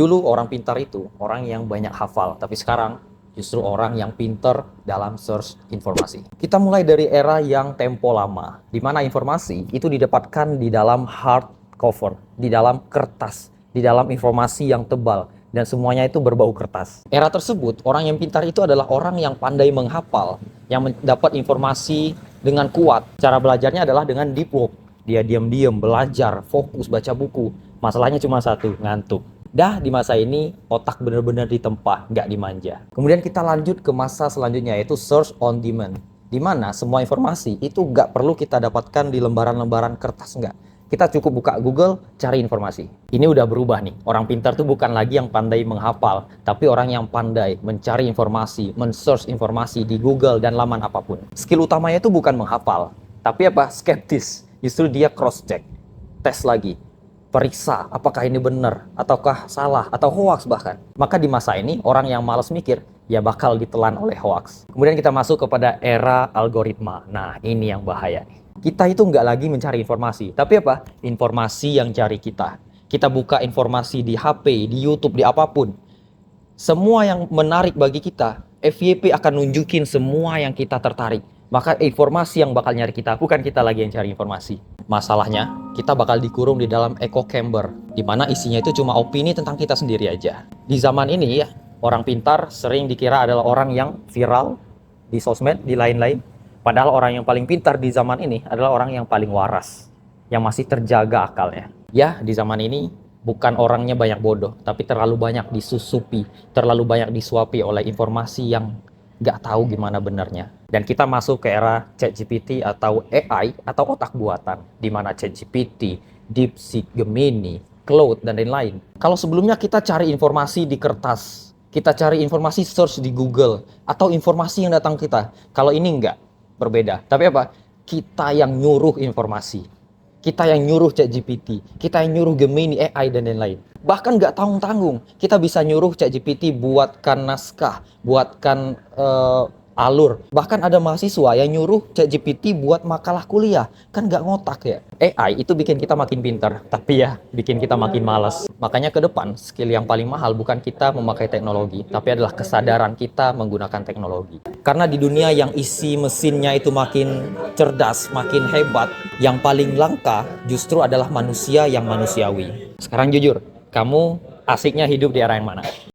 Dulu orang pintar itu orang yang banyak hafal, tapi sekarang justru orang yang pintar dalam search informasi. Kita mulai dari era yang tempo lama, di mana informasi itu didapatkan di dalam hardcover, di dalam kertas, di dalam informasi yang tebal, dan semuanya itu berbau kertas. Era tersebut, orang yang pintar itu adalah orang yang pandai menghafal, yang mendapat informasi dengan kuat. Cara belajarnya adalah dengan deep work. Dia diam-diam belajar, fokus baca buku. Masalahnya cuma satu, ngantuk. Dah di masa ini otak benar-benar ditempa, nggak dimanja. Kemudian kita lanjut ke masa selanjutnya, yaitu search on demand, di mana semua informasi itu nggak perlu kita dapatkan di lembaran-lembaran kertas, nggak. Kita cukup buka Google, cari informasi. Ini udah berubah nih. Orang pintar tuh bukan lagi yang pandai menghafal, tapi orang yang pandai mencari informasi, men-search informasi di Google dan laman apapun. Skill utamanya itu bukan menghafal, tapi apa? Skeptis. Justru dia cross-check, tes lagi, periksa apakah ini benar, ataukah salah, atau hoax bahkan. Maka di masa ini, orang yang malas mikir, ya bakal ditelan oleh hoax. Kemudian kita masuk kepada era algoritma. Nah, ini yang bahaya nih. Kita itu nggak lagi mencari informasi, tapi apa? Informasi yang cari kita. Kita buka informasi di HP, di YouTube, di apapun. Semua yang menarik bagi kita, FYP akan nunjukin semua yang kita tertarik. Maka informasi yang bakal nyari kita, bukan kita lagi yang cari informasi. Masalahnya, kita bakal dikurung di dalam echo chamber, di mana isinya itu cuma opini tentang kita sendiri aja. Di zaman ini ya, orang pintar sering dikira adalah orang yang viral di sosmed, di lain-lain. Padahal orang yang paling pintar di zaman ini adalah orang yang paling waras, yang masih terjaga akalnya. Ya, di zaman ini bukan orangnya banyak bodoh, tapi terlalu banyak disusupi, terlalu banyak disuapi oleh informasi yang nggak tahu gimana benarnya. Dan kita masuk ke era ChatGPT atau AI atau otak buatan, di mana ChatGPT, DeepSeek, Gemini, Claude, dan lain-lain. Kalau sebelumnya kita cari informasi di kertas, kita cari informasi search di Google, atau informasi yang datang kita. Kalau ini enggak, berbeda. Tapi apa? Kita yang nyuruh informasi. Kita yang nyuruh ChatGPT, kita yang nyuruh Gemini, AI, dan lain-lain. Bahkan nggak tanggung-tanggung, kita bisa nyuruh ChatGPT buatkan naskah, buatkan alur. Bahkan ada mahasiswa yang nyuruh ChatGPT buat makalah kuliah. Kan nggak ngotak ya. AI itu bikin kita makin pintar, tapi ya bikin kita makin malas. Makanya ke depan, skill yang paling mahal bukan kita memakai teknologi, tapi adalah kesadaran kita menggunakan teknologi. Karena di dunia yang isi mesinnya itu makin cerdas, makin hebat, yang paling langka justru adalah manusia yang manusiawi. Sekarang jujur, kamu asiknya hidup di era yang mana?